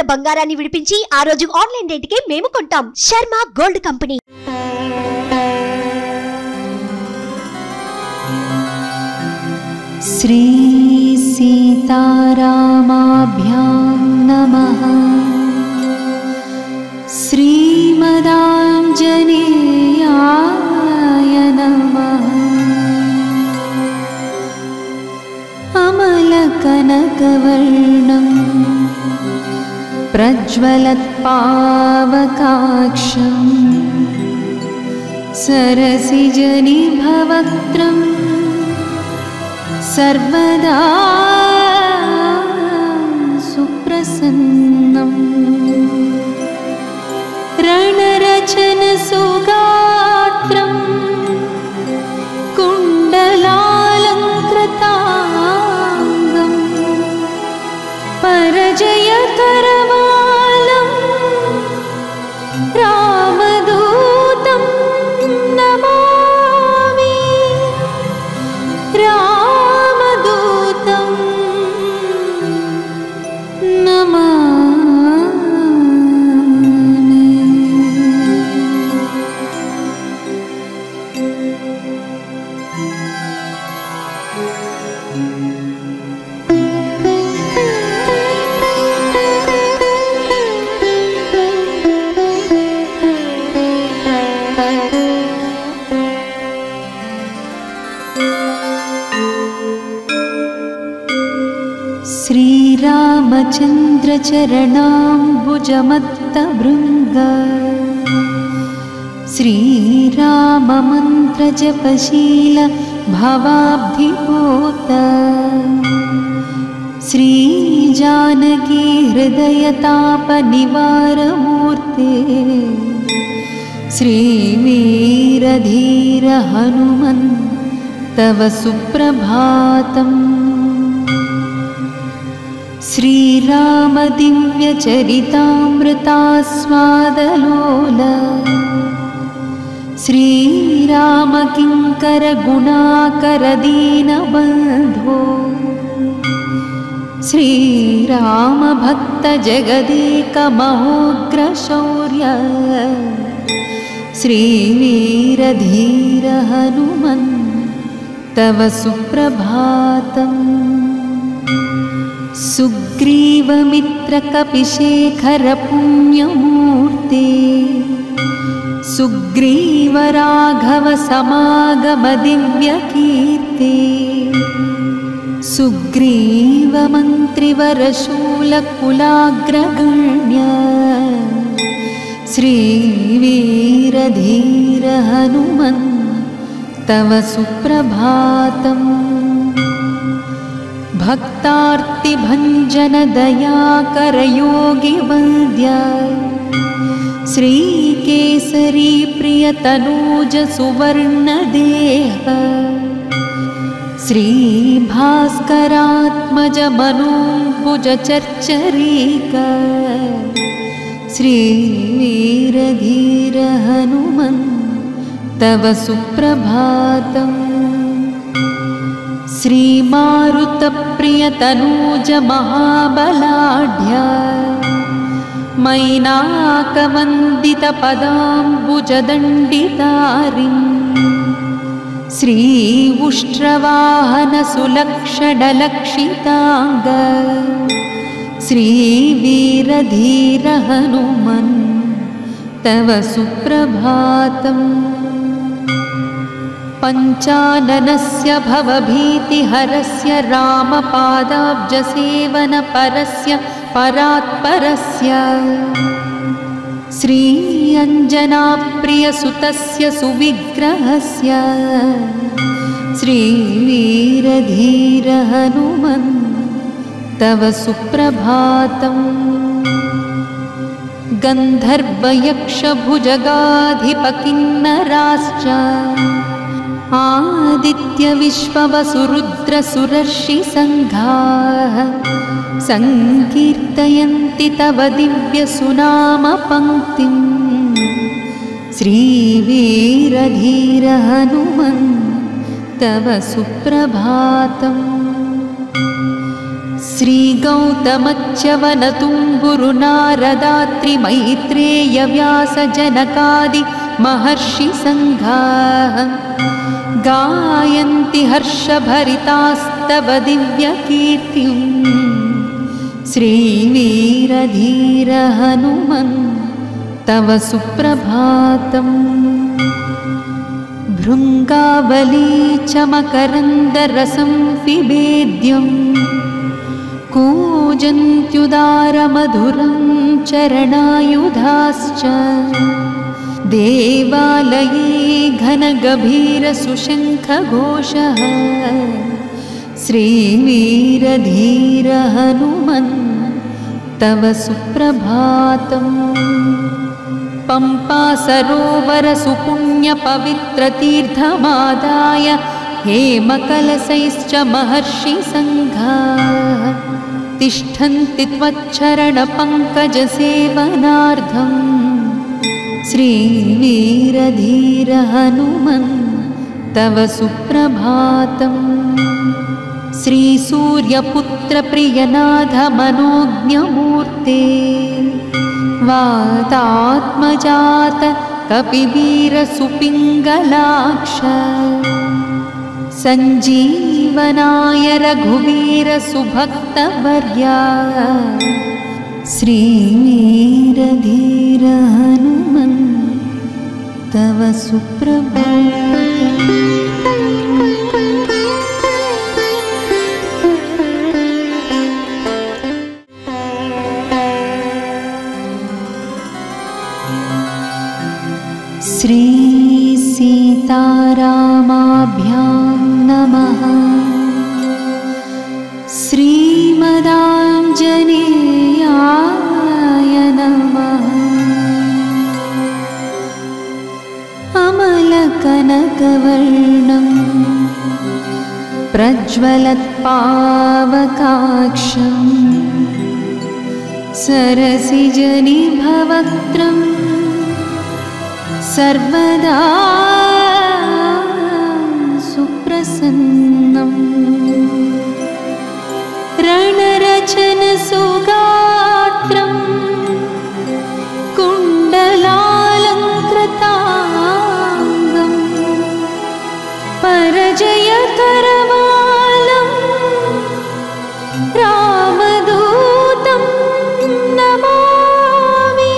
ఉన్న బంగారాన్ని విడిపించి ఆ రోజు ఆన్లైన్ రేటుకే మేము కొంటాం. Sharma gold company. శ్రీ సీతారామాభ్యాం నమః. శ్రీమదాంజనేయాయ నమః. అమలకనకవర్ణం ప్రజ్వలత్పావకాక్షం సరసిజనిభవక్త్రం सर्वदा सुप्रसन्नं. रणरचनसुगात्रं कुण्डलालङ्कृताङ्गं परजयकरवालं रामदूतं नमामि. श्रीरामचन्द्रचरणाम्बुजमत्तभृङ्ग श्रीराममन्त्रजपशील भवाब्धिपूत श्रीजानकी हृदयतापनिवारमूर्ते श्रीवीरधीर हनुमन् तव सुप्रभातम्. श्रीराम दिव्यचरितामृतास्वादलोल श्रीराम किङ्कर गुणाकर दीनबन्धो श्रीराम भक्त जगदेक महोग्रशौर्य श्रीवीरधीर हनुमन् तव सुप्रभातम्. सुग्रीवमित्रकपिशेखर पुण्यमूर्ते सुग्रीवराघव समागम दिव्यकीर्ते सुग्रीवमन्त्रिवरशूलकुलाग्रगण्य श्रीवीरधीर हनुमन् तव सुप्रभातम्. भक्तार्तिभञ्जन दयाकर योगिवन्द्य श्रीकेसरी प्रियतनूज सुवर्णदेह श्रीभास्करात्मज मनोभुज चर्चरीक श्रीवीरधीर हनुमन् तव सुप्रभातम्. श्रीमारुतप्रियतनूज महाबलाढ्य मैनाकवन्दितपदाम्बुजदण्डितारिं श्रीउष्ट्रवाहन सुलक्षणलक्षिताङ्ग श्रीवीरधीर हनुमन् तव सुप्रभातम्. पञ्चाननस्य भवभीतिहरस्य रामपादाब्जसेवनपरस्य परात्परस्य श्री अञ्जनाप्रियसुतस्य सुविग्रहस्य श्रीवीरधीर हनुमन् तव सुप्रभातम्. गन्धर्वयक्षभुजगाधिपकिन्नराश्च आदित्यविश्ववसुरुद्रसुरर्षिसङ्घाः सङ्कीर्तयन्ति तव दिव्यसुनामपङ्क्तिं श्रीवीरधीर हनुमन् तव सुप्रभातम्. श्रीगौतमच्यवनतुम्बुरुनारदात्रिमैत्रेयव्यासजनकादि महर्षिसङ्घाः गायन्ति हर्षभरितास्तव दिव्यकीर्तिं श्रीवीरधीर हनुमन् तव सुप्रभातम्। भृङ्गावली च मकरन्दरसं पिबेद्यं कूजन्त्युदारमधुरं चरणायुधाश्च देवालये घनगभीरसुशङ्खघोषः श्रीवीरधीर हनुमन् तव सुप्रभातम्। पम्पा सरोवरसुपुण्यपवित्रतीर्थमादाय हेमकलशैश्च महर्षिसङ्घाः तिष्ठन्ति त्वच्चरणपङ्कजसेवनार्थं श्रीवीरधीर हनुमन् तव सुप्रभातम्। श्रीसूर्यपुत्रप्रियनाथ मनोज्ञमूर्ते वातात्मजात कपिवीरसुपिङ्गलाक्ष सञ्जीवनाय रघुवीरसुभक्तवर्या श्रीवीरधीर हनुमन् तव सुप्रभातम्। श्री सीतारामाभ्यां नमः। श्रीमदाञ्जनेयाय नमः। अमलकनकवर्णं प्रज्वलत्पावकाक्षं सरसिजनिभवक्त्रं सर्वदा सुप्रसन्नम् रणरचनसुगात्रं कुण्डलालङ्कृताङ्गं परजयकरवालं रामदूतं नमामि।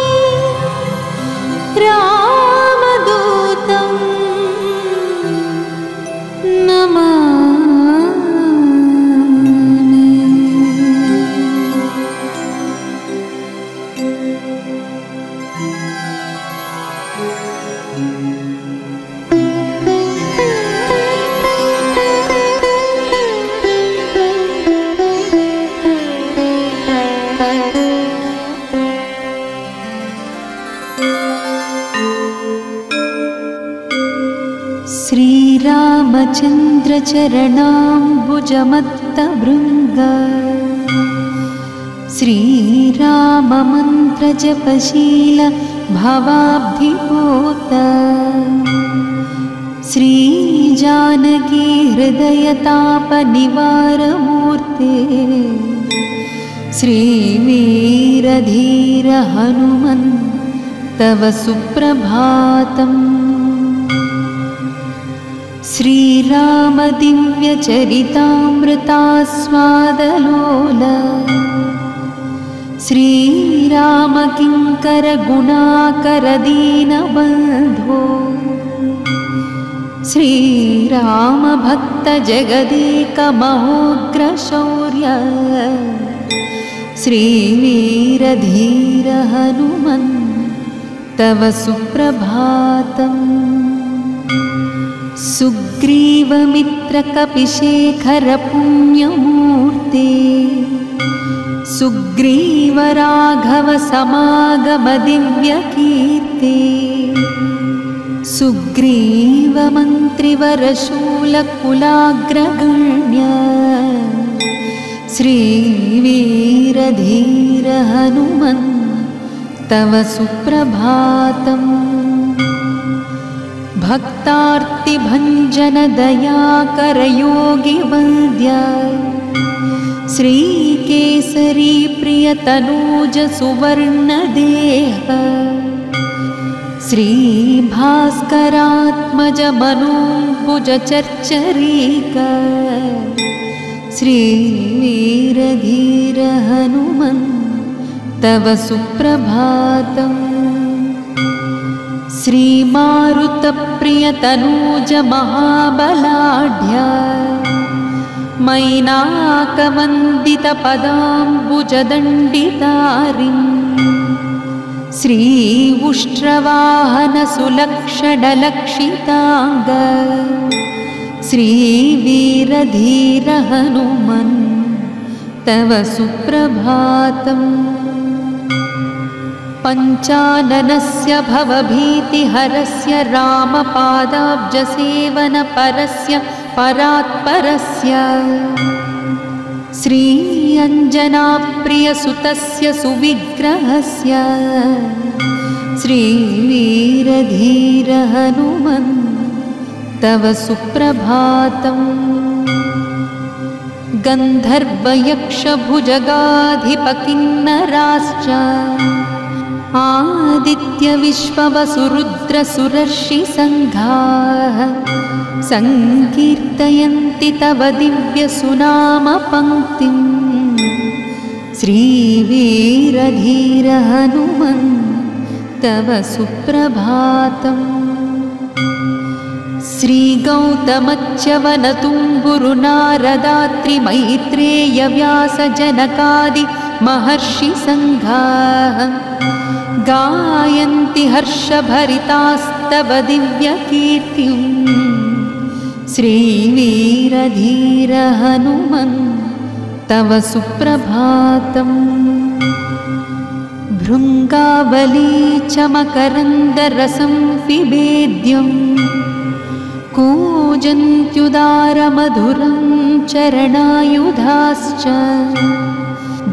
श्रीरामचन्द्रचरणाम्बुजमत्तभृङ्ग श्रीराममन्त्रजपशील भवाब्धिपूत श्रीजानकी हृदयतापनिवारमूर्ते श्रीवीरधीर हनुमन् तव सुप्रभातम्। श्रीराम दिव्यचरितामृतास्वादलोल श्रीराम किङ्कर गुणाकर दीनबन्धो श्रीराम भक्त जगदेकमहोग्रशौर्य श्रीवीरधीर हनुमन् तव सुप्रभातम्। सुग्रीवमित्रकपिशेखर पुण्यमूर्ते सुग्रीवराघव समागम दिव्यकीर्ते सुग्रीवमन्त्रिवरशूलकुलाग्रगण्य श्रीवीरधीर हनुमन् तव सुप्रभातम्। भक्तार्तिभञ्जन दयाकर योगिवन्द्य श्रीकेसरी प्रियतनूज सुवर्णदेह श्रीभास्करात्मज मनोभुज चर्चरीक श्रीवीरधीर हनुमन् तव सुप्रभातम्। श्रीमारुतप्रियतनूज महाबलाढ्य मैनाकवन्दितपदाम्बुजदण्डितारिम् श्रीउष्ट्रवाहनसुलक्षणलक्षिताङ्ग श्रीवीरधीर हनुमन् तव सुप्रभातम्। पञ्चाननस्य भवभीतिहरस्य रामपादाब्जसेवनपरस्य परात्परस्य श्री अञ्जनाप्रियसुतस्य सुविग्रहस्य श्रीवीरधीर हनुमन् तव सुप्रभातम्। गन्धर्वयक्षभुजगाधिपकिन्नराश्च आदित्यविश्ववसुरुद्रसुरर्षिसङ्घाः सङ्कीर्तयन्ति तव दिव्यसुनामपङ्क्तिम् श्रीवीरधीर हनुमन् तव सुप्रभातम्। श्रीगौतमच्यवनतुम्बुरुनारदात्रिमैत्रेयव्यासजनकादि महर्षिसङ्घाः गायन्ति हर्षभरितास्तव दिव्यकीर्तिम् श्रीवीरधीर हनुमन् तव सुप्रभातम्। भृङ्गावली च मकरन्दरसं पिबेद्यं कूजन्त्युदारमधुरं चरणायुधाश्च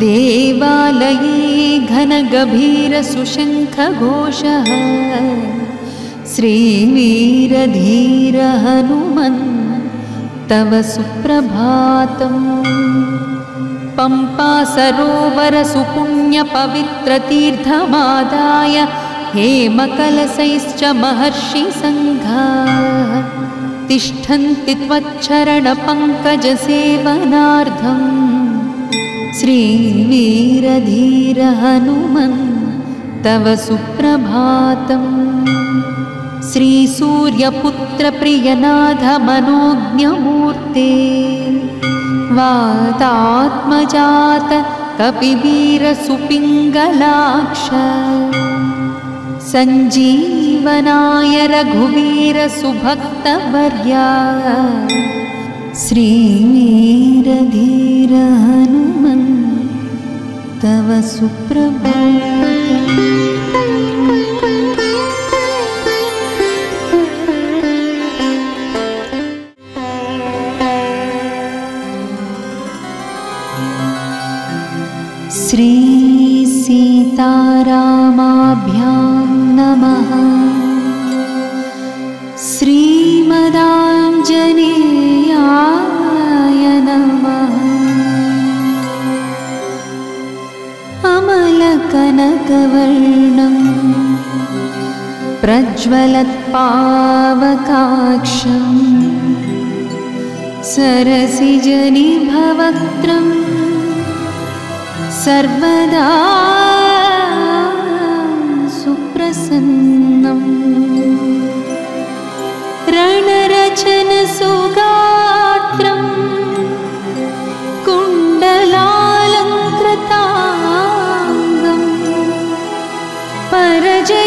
देवालये घनगभीरसुशङ्खघोषः श्रीवीरधीर हनुमन् तव सुप्रभातम्। पम्पा सरोवरसुपुण्यपवित्रतीर्थमादाय हेमकलशैश्च महर्षिसङ्घाः तिष्ठन्ति त्वच्चरणपङ्कजसेवनार्थम् श्रीवीरधीर हनुमन् तव सुप्रभातम्। श्रीसूर्यपुत्रप्रियनाथ मनोज्ञमूर्ते वातात्मजात कपिवीरसुपिङ्गलाक्ष सञ्जीवनाय रघुवीरसुभक्तवर्या श्रीवीरधीर हनुमन् तव सुप्रभातम्। श्री सीतारामाभ्यां नमः। श्रीमदाञ्जनेयाय नमः। अमलकनकवर्णं प्रज्वलत्पावकाक्षं सरसिजनिभवक्त्रं सर्वदा सुप्रसन्नम् रणरचनसुगात्रं कुण्डलालङ्कृताङ्गं परजयकरवालं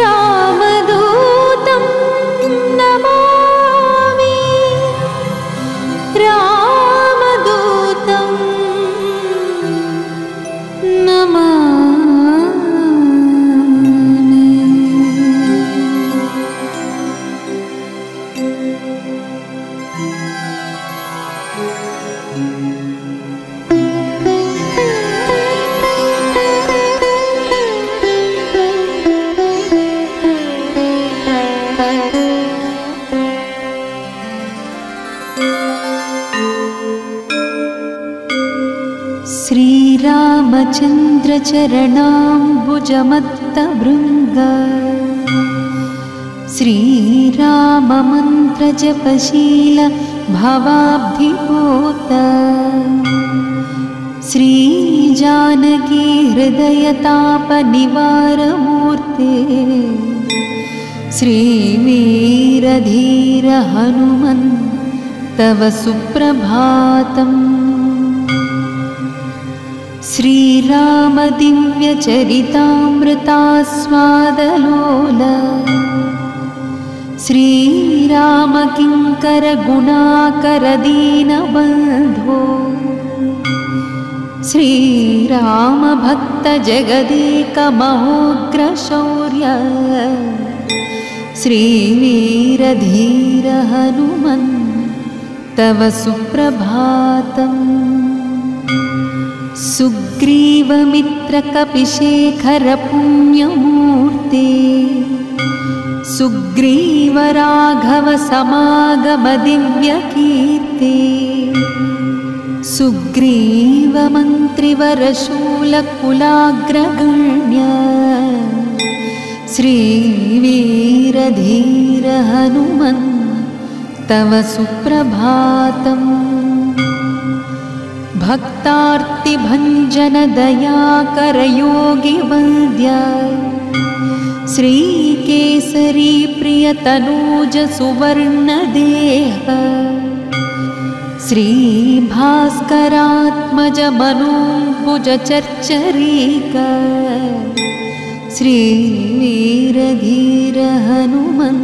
रामदूतं नमामि। रामदूतं श्रीरामचन्द्रचरणाम्बुजमत्तभृङ्ग श्रीराममन्त्रजपशील भवाब्धिपूत श्रीजानकी हृदयतापनिवारमूर्ते श्रीवीरधीर हनुमन् तव सुप्रभातम्। श्रीराम दिव्यचरितामृतास्वादलोल श्रीराम किङ्कर गुणाकर दीनबन्धो श्रीराम भक्त जगदेक महोग्रशौर्य श्रीवीरधीर हनुमन् तव सुप्रभातम्। सुग्रीवमित्रकपिशेखर पुण्यमूर्ते सुग्रीव राघव समागम दिव्यकीर्ते सुग्रीव मन्त्रिवरशूलकुलाग्रगण्य श्रीवीरधीर हनुमन् तव सुप्रभातम्। भक्तार्तिभञ्जन दयाकर योगिवन्द्य श्रीकेसरी प्रियतनूज सुवर्णदेह श्रीभास्करात्मज मनोभुज चर्चरीक श्रीवीरधीर हनुमन्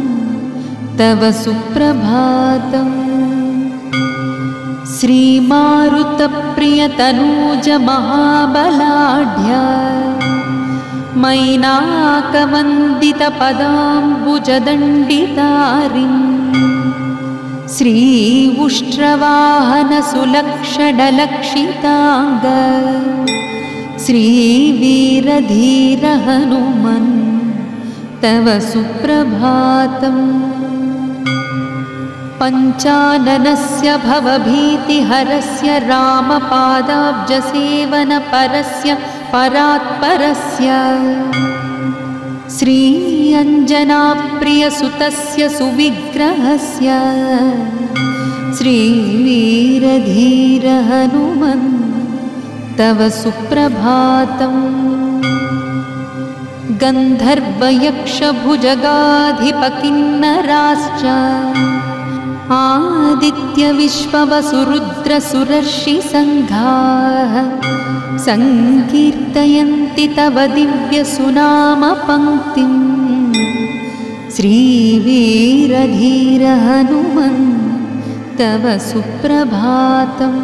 तव सुप्रभातम्। श्रीमारुतप्रियतनूज महाबलाढ्य मैनाकवन्दितपदाम्बुजदण्डितारिन् श्रीउष्ट्रवाहन सुलक्षणलक्षिताङ्ग श्रीवीरधीर हनुमन् तव सुप्रभातम्। पञ्चाननस्य भवभीतिहरस्य रामपादाब्जसेवनपरस्य परात्परस्य श्री अञ्जनाप्रियसुतस्य सुविग्रहस्य श्रीवीरधीर हनुमन् तव सुप्रभातम्। गन्धर्वयक्षभुजगाधिपकिन्नराश्च आदित्यविश्ववसुरुद्रसुरर्षिसङ्घाः सङ्कीर्तयन्ति तव दिव्यसुनामपङ्क्तिम् श्रीवीरधीर हनुमन् तव सुप्रभातम्।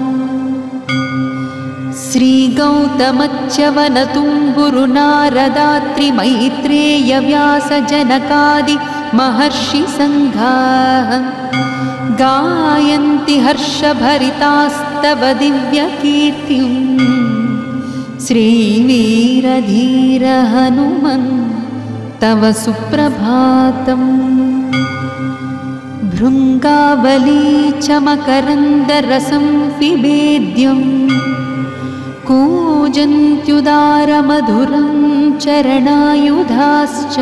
श्रीगौतमच्यवनतुम्बुरुनारदात्रिमैत्रेयव्यासजनकादि महर्षिसङ्घाः गायन्ति हर्षभरितास्तव दिव्यकीर्तिम् श्रीवीरधीर हनुमन् तव सुप्रभातम्। भृङ्गावली च मकरन्दरसं पिबेद्यं कूजन्त्युदारमधुरं चरणायुधाश्च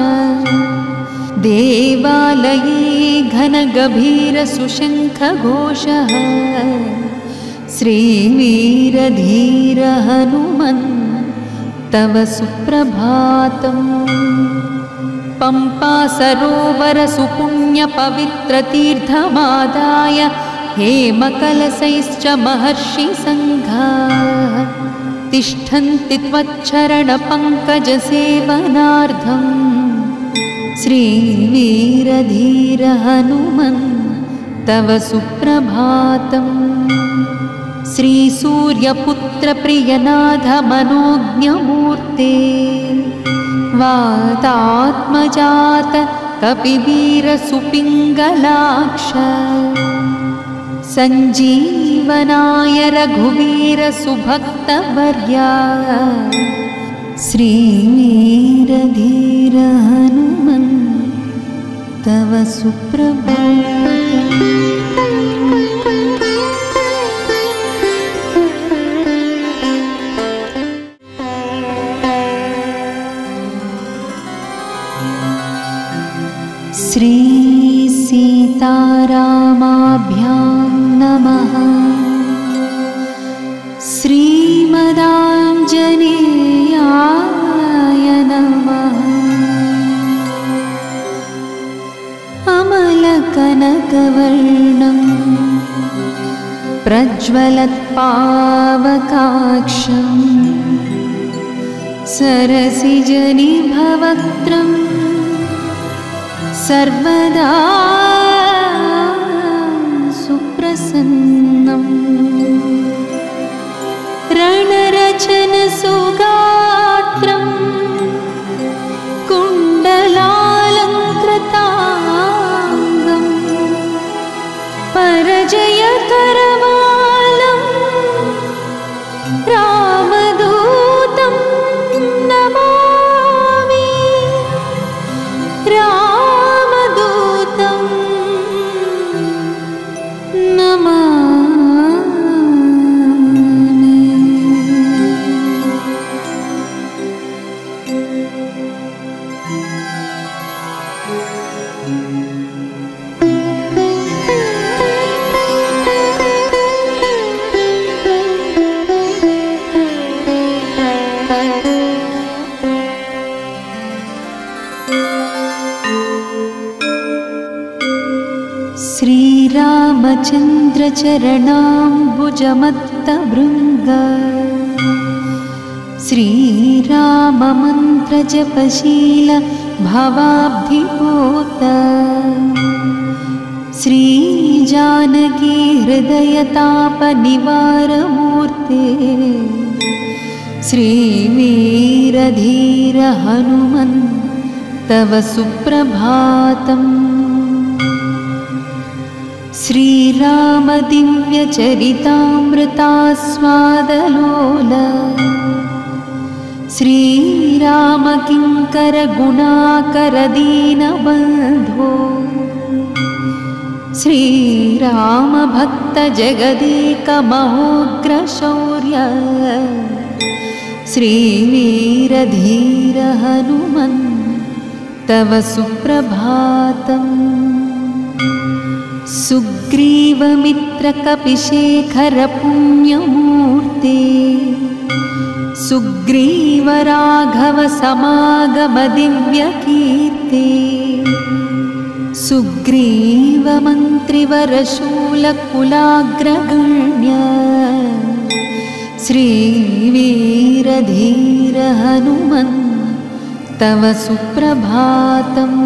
देवालये घनगभीरसुशङ्खघोषः श्रीवीरधीर हनुमन् तव सुप्रभातम्। पम्पा सरोवर सुपुण्यपवित्रतीर्थमादाय हेमकलशैश्च महर्षिसङ्घाः तिष्ठन्ति त्वच्चरणपङ्कजसेवनार्थम् श्रीवीरधीर हनुमन् तव सुप्रभातम्। श्रीसूर्यपुत्रप्रियनाथ मनोज्ञमूर्ते वातात्मजात कपिवीरसुपिङ्गलाक्ष सञ्जीवनाय रघुवीर सुभक्तवर्या श्रीवीरधीर हनुमन् तव सुप्रभातम्। श्री सीतारामाभ्यां नमः। श्रीमदाञ्जनेयाय नमः। अमलकनकवर्णं प्रज्वलत्पावकाक्षं सरसिजनिभवक्त्रं सर्वदा सुप्रसन्नम्। रणरचनसुगात्रं कुण्डलालङ्कृताङ्गं परजयकरवालं रामदूतं नमामि। रामदूतं नमामि। श्रीरामचन्द्रचरणाम्बुजमत्तभृङ्ग श्रीराममन्त्रजपशील भवाब्धिपूत श्रीजानकी हृदयतापनिवारमूर्ते श्रीवीरधीर हनुमन् तव सुप्रभातम्। श्रीराम दिव्यचरितामृतास्वादलोल श्रीराम किङ्कर गुणाकर दीनबन्धो श्रीराम भक्त जगदेक महोग्रशौर्य श्रीवीरधीर हनुमन् तव सुप्रभातम्। सुग्रीवमित्रकपिशेखर पुण्यमूर्ते सुग्रीवराघव समागम दिव्यकीर्ते सुग्रीवमन्त्रिवरशूलकुलाग्रगण्य श्रीवीरधीर हनुमन् तव सुप्रभातम्।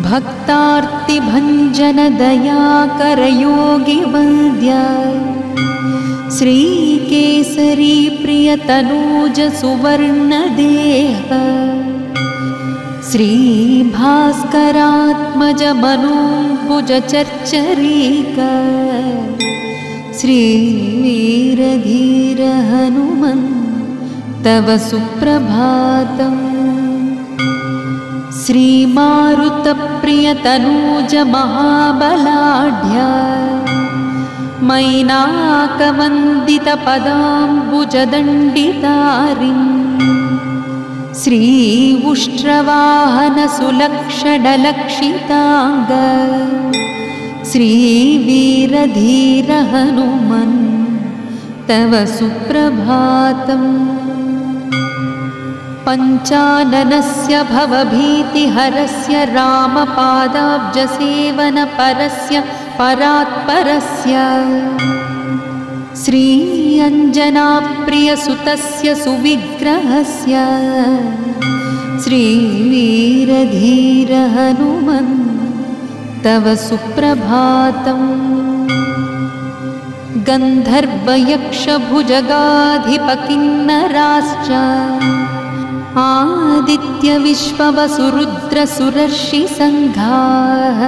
भक्तार्तिभञ्जन दयाकर योगिवन्द्य श्रीकेसरी प्रियतनूज सुवर्णदेह श्रीभास्करात्मज मनोभुज चर्चरीक श्रीवीरधीर हनुमन् तव सुप्रभातम्। श्रीमारुतप्रियतनूज महाबलाढ्य मैनाकवन्दितपदाम्बुजदण्डितारिं श्रीउष्ट्रवाहन सुलक्षणलक्षिताङ्ग श्रीवीरधीर हनुमन् तव सुप्रभातम्। पञ्चाननस्य भवभीतिहरस्य रामपादाब्जसेवनपरस्य परात्परस्य श्री अञ्जनाप्रियसुतस्य सुविग्रहस्य श्रीवीरधीर हनुमन् तव सुप्रभातम्। गन्धर्वयक्षभुजगाधिपकिन्नराश्च आदित्यविश्ववसुरुद्रसुरर्षिसङ्घाः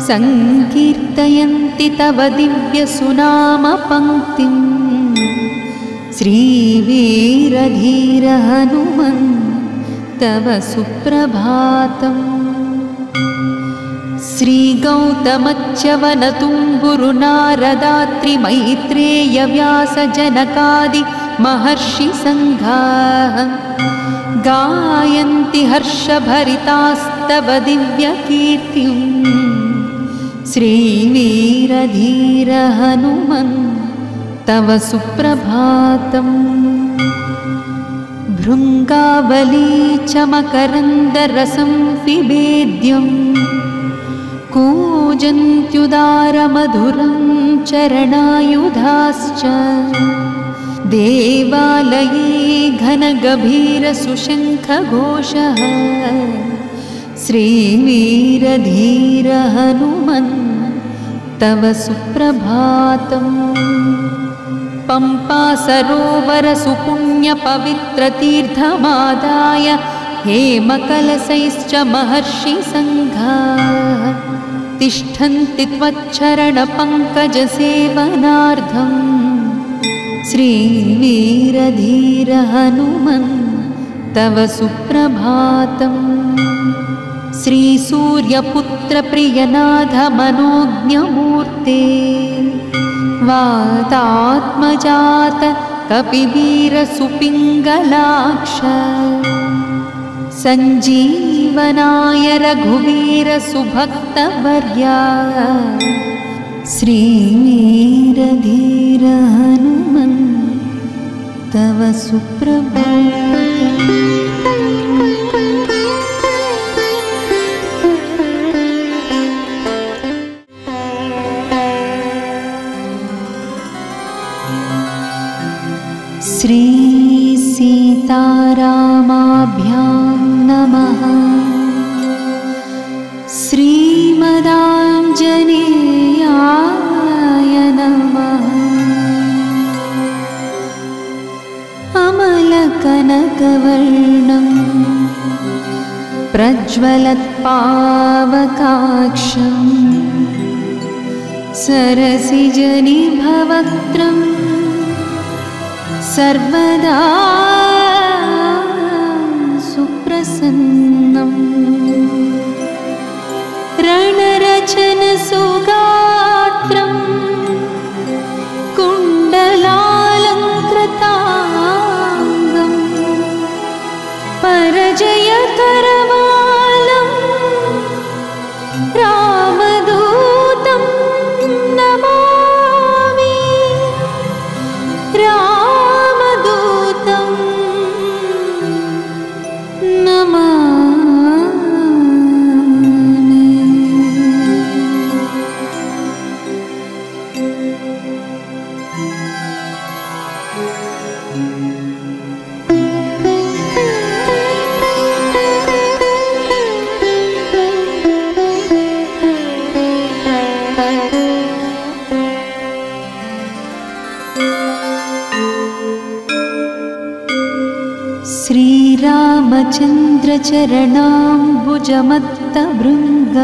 सङ्कीर्तयन्ति तव दिव्यसुनामपङ्क्तिं श्रीवीरधीर हनुमन् तव सुप्रभातम्। श्रीगौतमच्यवनतुम्बुरुनारदात्रिमैत्रेयव्यासजनकादि महर्षिसङ्घाः गायन्ति हर्षभरितास्तव दिव्यकीर्तिं श्रीवीरधीर हनुमन् तव सुप्रभातम् भृङ्गावली च मकरन्दरसं पिबेद्यं कूजन्त्युदारमधुरं चरणायुधाश्च देवालये घनगभीरसुशङ्खघोषः श्रीवीरधीर हनुमन् तव सुप्रभातम् पम्पा सरोवर सुपुण्यपवित्रतीर्थमादाय हेमकलशैश्च महर्षिसङ्घाः तिष्ठन्ति त्वच्चरणपङ्कजसेवनार्थम् श्रीवीरधीर हनुमन् तव सुप्रभातम् श्रीसूर्यपुत्रप्रियनाथ मनोज्ञमूर्ते वातात्मजात कपिवीरसुपिङ्गलाक्ष सञ्जीवनाय रघुवीरसुभक्तवर्या श्रीवीरधीर हनुमन् तव सुप्रभातम् श्री सीतारामाभ्यां नमः। श्रीमदाञ्जनेयाय नमः। अमलकनकवर्णं प्रज्वलत्पावकाक्षं सरसिजनिभवक्त्रम् सर्वदा सुप्रसन्नम् रणरचनसुगात्रं कुण्डलालङ्कृताङ्गं परजयकरवालं रामदूतं नमामि। श्रीरामचन्द्रचरणाम्बुजमत्तभृङ्ग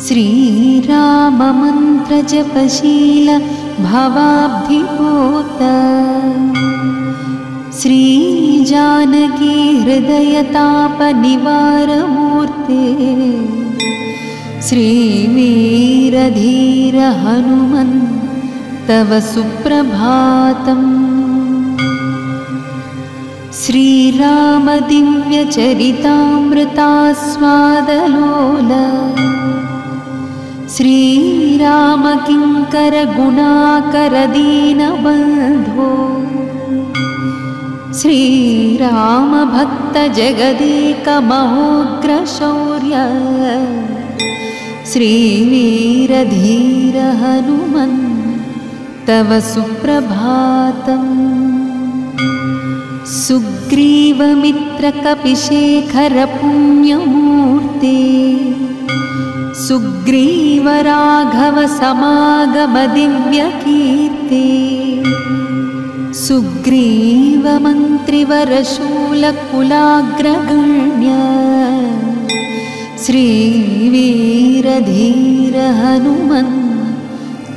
श्रीराममन्त्रजपशील भवाब्धिपूत श्रीजानकी हृदयतापनिवारमूर्ते श्रीवीरधीर हनुमन् तव सुप्रभातम्। श्रीराम दिव्यचरितामृतास्वादलोल श्रीराम किङ्कर गुणाकर दीनबन्धो श्रीराम भक्त जगदेकमहोग्रशौर्य श्रीवीरधीर हनुमन् तव सुप्रभातम्। सुग्रीवमित्रकपिशेखर पुण्यमूर्ते सुग्रीवराघव समागम दिव्यकीर्ते सुग्रीवमन्त्रिवरशूलकुलाग्रगण्य श्रीवीरधीर हनुमन्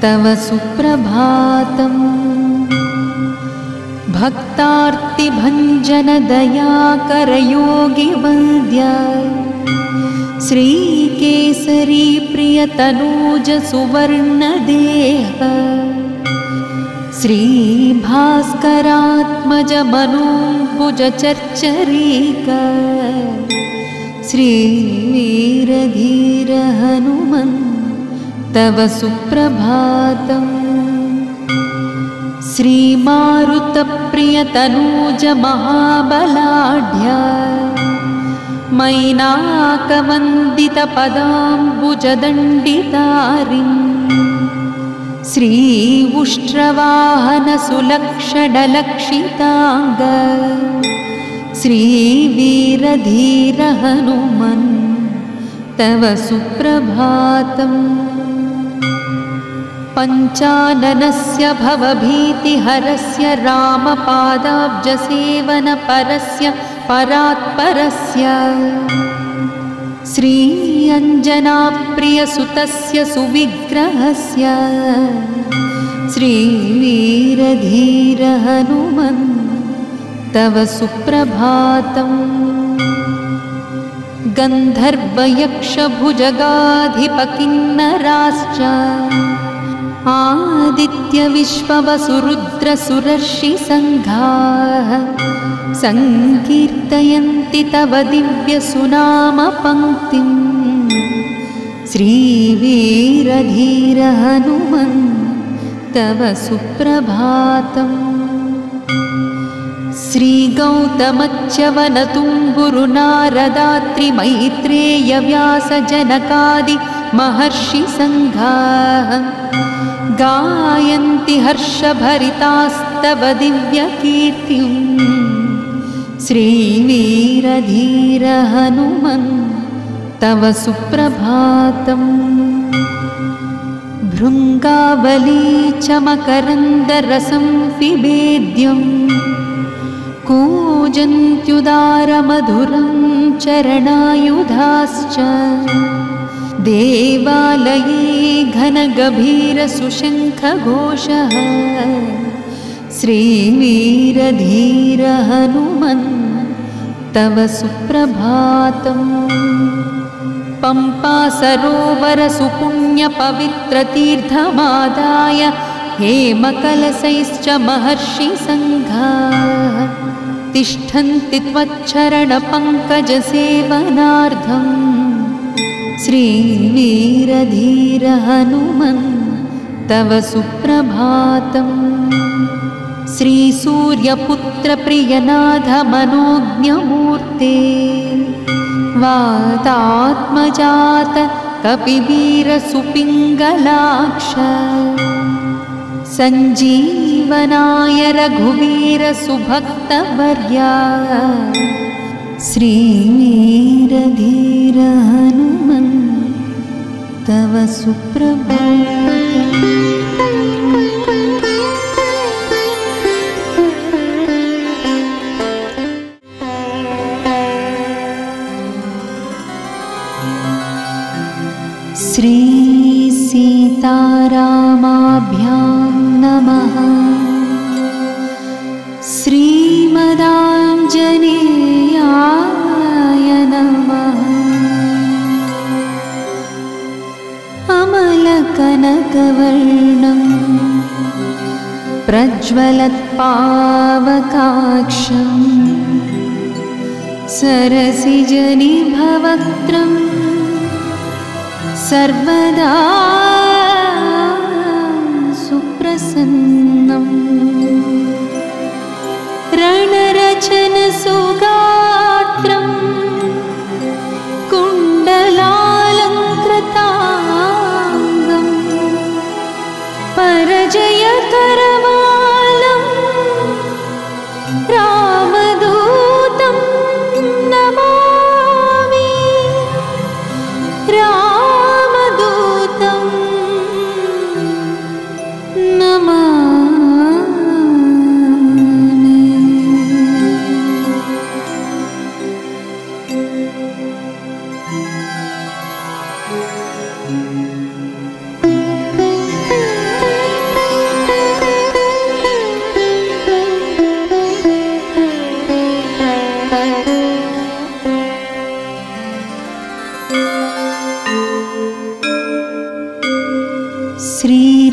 तव सुप्रभातम्। भक्तार्तिभञ्जन दयाकर योगिवन्द्य श्रीकेसरी प्रियतनूज सुवर्णदेह श्रीभास्करात्मजमनोऽम्बुजचर्चरीक श्रीवीरधीर हनुमन् तव सुप्रभातम्। श्रीमारुतप्रियतनूजमहाबलाढ्य मैनाकवन्दितपदाम्बुजदण्डितारिम् श्रीउष्ट्रवाहनसुलक्षणलक्षिताङ्ग श्रीवीरधीर हनुमन् तव सुप्रभातम्। पञ्चाननस्य भवभीतिहरस्य रामपादाब्जसेवनपरस्य परात्परस्य श्री अञ्जनाप्रियसुतस्य सुविग्रहस्य श्रीवीरधीर हनुमन् तव सुप्रभातम्। गन्धर्वयक्षभुजगाधिपकिन्नराश्च आदित्यविश्ववसुरुद्रसुरर्षिसङ्घाः सङ्कीर्तयन्ति तव दिव्यसुनामपङ्क्तिम् श्रीवीरधीर हनुमन् तव सुप्रभातम्। श्रीगौतमच्यवनतुम्बुरुनारदात्रिमैत्रेयव्यासजनकादि महर्षिसङ्घाः गायन्ति हर्षभरितास्तव दिव्यकीर्तिम् श्रीवीरधीर हनुमन् तव सुप्रभातम्। भृङ्गावली च मकरन्दरसं पिबेद्यं कूजन्त्युदारमधुरं चरणायुधाश्च देवालये घनगभीरसुशङ्खघोषः श्रीवीरधीर हनुमन् तव सुप्रभातम्। पम्पासरोवरसुपुण्यपवित्रतीर्थमादाय हेमकलशैश्च महर्षिसङ्घाः तिष्ठन्ति त्वच्चरणपङ्कजसेवनार्थम् श्रीवीरधीर हनुमन् तव सुप्रभातम्। श्रीसूर्यपुत्रप्रियनाथ मनोज्ञमूर्ते वातात्मजात कपिवीरसुपिङ्गलाक्ष सञ्जीवनाय रघुवीरसुभक्तवर्या श्रीवीरधीर हनुमन् तव सुप्रभातम्। श्री सीतारामाभ्यां नमः। श्रीमदाञ्जनेयाय नमः। अमलकनकवर्णं प्रज्वलत्पावकाक्षं सरसिजनिभवक्त्रम् सर्वदा सुप्रसन्नम् रणरचनसुगात्रं कुण्डलालङ्कृताङ्गं परजयकरवालं रामदूतं नमामि।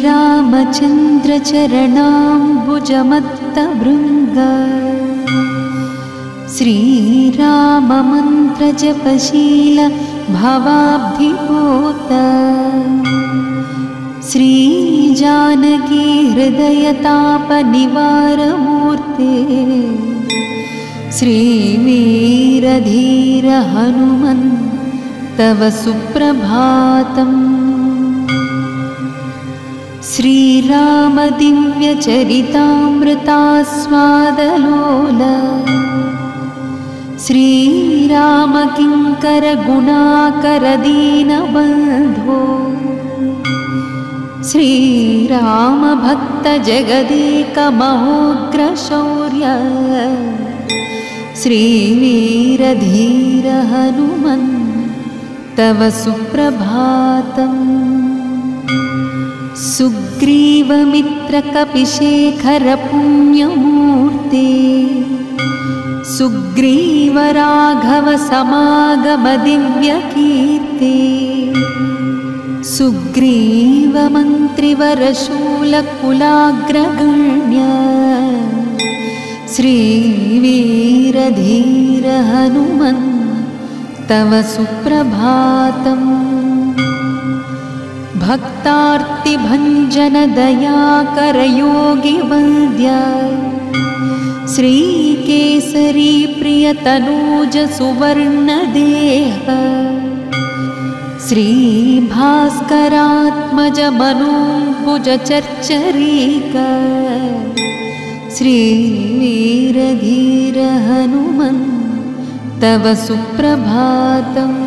श्रीरामचन्द्र श्रीरामचन्द्रचरणाम्बुजमत्तभृङ्ग श्रीराममन्त्रजपशील भवाब्धिपूत श्रीजानकी हृदयतापनिवारमूर्ते श्रीवीरधीर हनुमन् तव सुप्रभातम्। श्रीराम दिव्यचरितामृतास्वादलोल श्रीराम किङ्कर गुणाकर दीनबन्धो श्रीराम भक्त जगदेक महोग्रशौर्य श्रीवीरधीर हनुमन् तव सुप्रभातम्। सुग्रीवमित्रकपिशेखर पुण्यमूर्ते सुग्रीव राघव समागम दिव्यकीर्ते सुग्रीव मन्त्रिवरशूलकुलाग्रगण्य श्रीवीरधीर हनुमन् तव सुप्रभातम्। भक्तार्तिभञ्जन दयाकर योगिवन्द्य श्रीकेसरी प्रियतनूज सुवर्णदेह श्रीभास्करात्मज मनोभुज चर्चरीक श्रीवीरधीर हनुमन् तव सुप्रभातम्।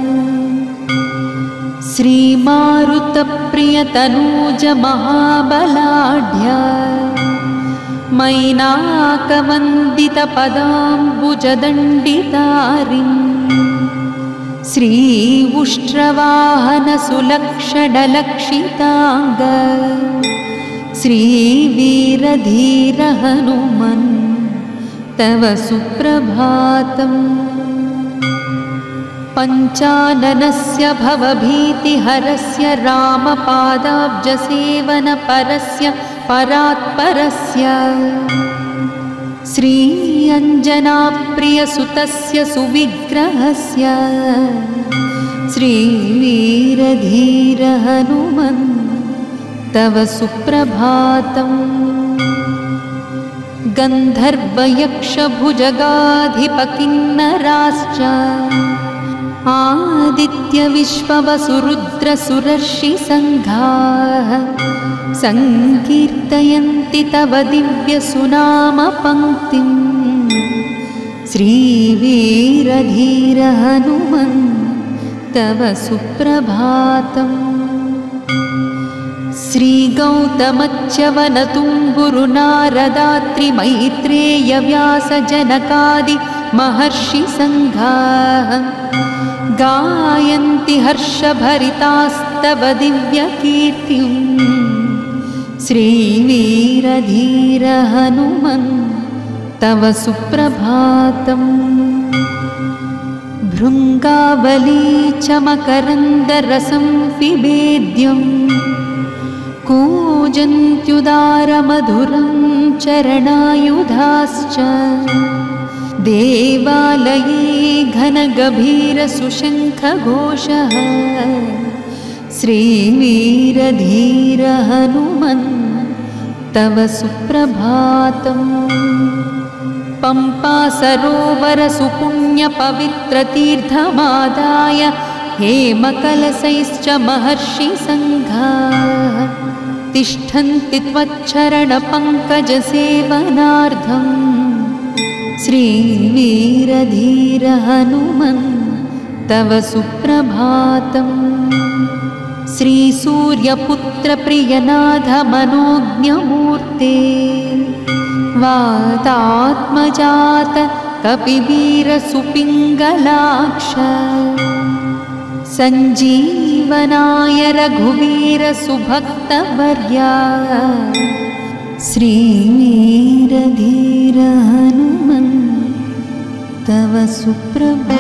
श्रीमारुतप्रियतनूज महाबलाढ्य मैनाकवन्दितपदाम्बुजदण्डितारिन् श्रीउष्ट्रवाहन सुलक्षणलक्षिताङ्ग श्रीवीरधीर हनुमन् तव सुप्रभातम्। पञ्चाननस्य भवभीतिहरस्य रामपादाब्जसेवनपरस्य परात्परस्य श्री अञ्जनाप्रियसुतस्य सुविग्रहस्य श्रीवीरधीर हनुमन् तव सुप्रभातम्। गन्धर्वयक्षभुजगाधिपकिन्नराश्च आदित्यविश्ववसुरुद्रसुरर्षिसङ्घाः सङ्कीर्तयन्ति तव दिव्यसुनामपङ्क्तिम् श्रीवीरधीर हनुमन् तव सुप्रभातम्। श्रीगौतमच्यवनतुम्बुरुनारदात्रिमैत्रेयव्यासजनकादि महर्षिसङ्घाः गायन्ति हर्षभरितास्तव दिव्यकीर्तिम् श्रीवीरधीर हनुमन् तव सुप्रभातम्। भृङ्गावली च मकरन्दरसं पिबेद्यं कूजन्त्युदारमधुरं चरणायुधाश्च देवालये घनगभीरसुशङ्खघोषः श्रीवीरधीर हनुमन् तव सुप्रभातम्। पम्पा सरोवर सुपुण्यपवित्रतीर्थमादाय हेमकलशैश्च महर्षिसङ्घाः तिष्ठन्ति त्वच्चरणपङ्कजसेवनार्थम् श्रीवीरधीर हनुमन् तव सुप्रभातम्। श्रीसूर्यपुत्रप्रियनाथ मनोज्ञमूर्ते वातात्मजात कपिवीरसुपिङ्गलाक्ष सञ्जीवनाय रघुवीर सुभक्तवर्या श्रीवीरधीर हनुमन् तव सुप्रभातम्।